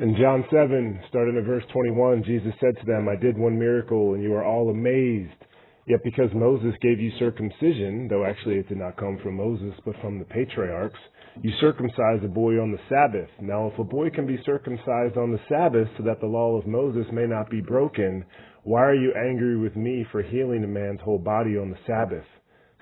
In John 7, starting at verse 21, Jesus said to them, I did one miracle, and you are all amazed. Yet because Moses gave you circumcision, though actually it did not come from Moses, but from the patriarchs, you circumcise a boy on the Sabbath. Now if a boy can be circumcised on the Sabbath so that the law of Moses may not be broken, why are you angry with me for healing a man's whole body on the Sabbath?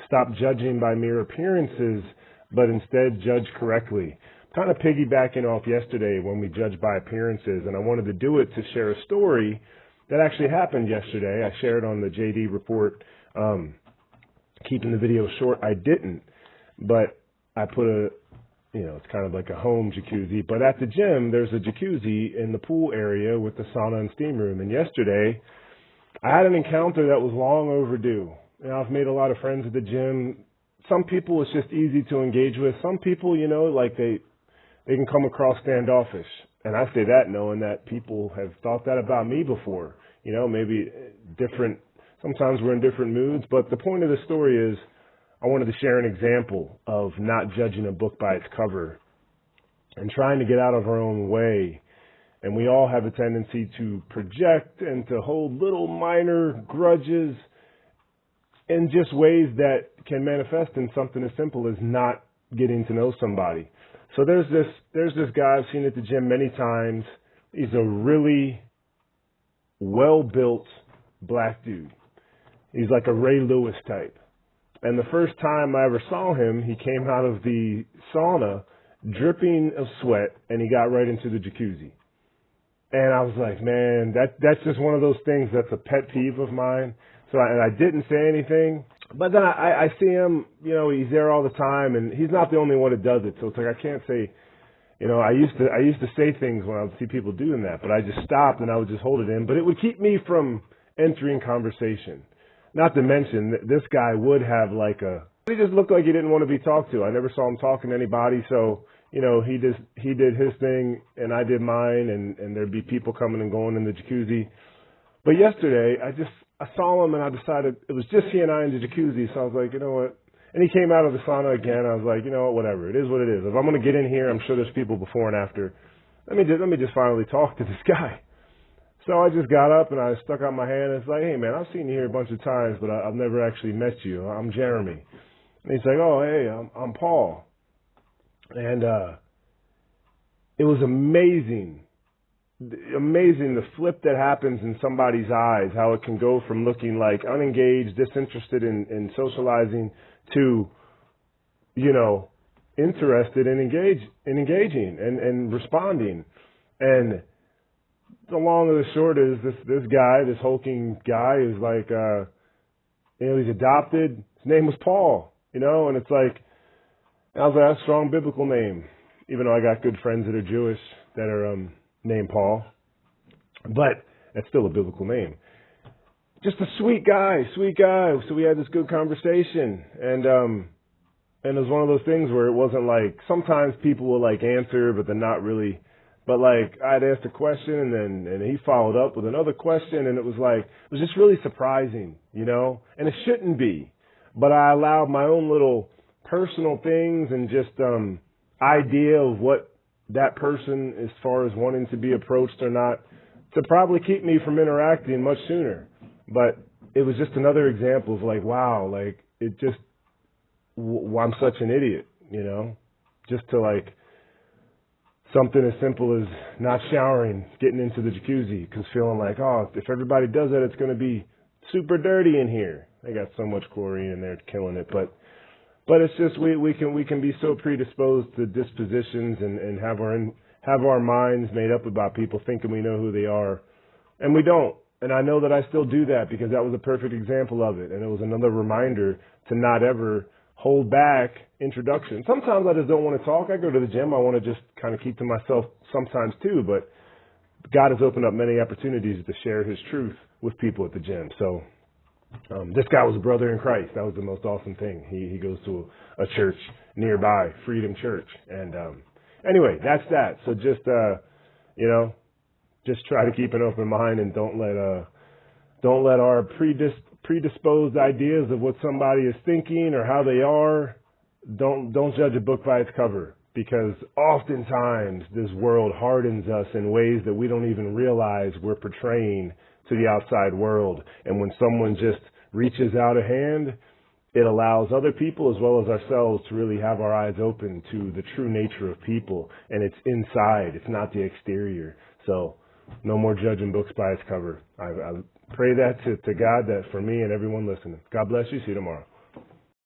Stop judging by mere appearances, but instead judge correctly. Kind of piggybacking off yesterday when we judge by appearances, and I wanted to do it to share a story that actually happened yesterday. I shared on the JD report, keeping the video short. I didn't, but I put it's kind of like a home jacuzzi, but at the gym, there's a jacuzzi in the pool area with the sauna and steam room. And yesterday, I had an encounter that was long overdue. I've made a lot of friends at the gym. Some people it's just easy to engage with. Some people, like they can come across standoffish. And I say that knowing that people have thought that about me before. Maybe different, sometimes we're in different moods. But the point of the story is I wanted to share an example of not judging a book by its cover and trying to get out of our own way. And we all have a tendency to project and to hold little minor grudges in just ways that can manifest in something as simple as not getting to know somebody. So there's this guy I've seen at the gym many times. He's a really well-built black dude. He's like a Ray Lewis type. And the first time I ever saw him, he came out of the sauna dripping of sweat, and he got right into the jacuzzi. And I was like, man, that's just one of those things that's a pet peeve of mine. So I didn't say anything. But then I see him, he's there all the time, and he's not the only one that does it. So it's like I can't say, I used to say things when I would see people doing that, but I just stopped and I would just hold it in. But it would keep me from entering conversation. Not to mention that this guy would have he just looked like he didn't want to be talked to. I never saw him talking to anybody. So, he did his thing and I did mine, and there'd be people coming and going in the jacuzzi. But yesterday I saw him and I decided it was just he and I in the jacuzzi. So I was like, you know what? And he came out of the sauna again. I was like, you know what? Whatever. It is what it is. If I'm going to get in here, I'm sure there's people before and after. Let me just finally talk to this guy. So I just got up and I stuck out my hand and it's like, hey man, I've seen you here a bunch of times, but I've never actually met you. I'm Jeremy. And he's like, oh hey, I'm Paul. And it was amazing the flip that happens in somebody's eyes, how it can go from looking like unengaged, disinterested in socializing to, interested in engaging and responding. And the long and the short is this guy, this hulking guy is like, he's adopted. His name was Paul, and it's like, I was like, that's a strong biblical name, even though I got good friends that are Jewish that are named Paul, but that's still a biblical name. Just a sweet guy. So we had this good conversation, and it was one of those things where it wasn't like, sometimes people will answer, but they're not really. But I'd asked a question and he followed up with another question, and it was just really surprising, and it shouldn't be. But I allowed my own little personal things and just idea of what that person, as far as wanting to be approached or not, to probably keep me from interacting much sooner. But it was just another example of wow, it just, I'm such an idiot, just to something as simple as not showering, getting into the jacuzzi, because feeling if everybody does that, it's going to be super dirty in here. They got so much chlorine in there, killing it. But it's just we can be so predisposed to dispositions and have our minds made up about people, thinking we know who they are, and we don't. And I know that I still do that because that was a perfect example of it, and it was another reminder to not ever hold back introduction. Sometimes I just don't want to talk. I go to the gym. I want to just kind of keep to myself sometimes too, but God has opened up many opportunities to share his truth with people at the gym. So this guy was a brother in Christ. That was the most awesome thing. He goes to a church nearby, Freedom Church. And anyway, that's that. So just, just try to keep an open mind and don't let our predisposed ideas of what somebody is thinking or how they are, don't judge a book by its cover. because oftentimes this world hardens us in ways that we don't even realize we're portraying to the outside world. And when someone just reaches out a hand, it allows other people as well as ourselves to really have our eyes open to the true nature of people. And it's inside. It's not the exterior. So no more judging books by its cover. I pray that to God, that for me and everyone listening. God bless you. See you tomorrow.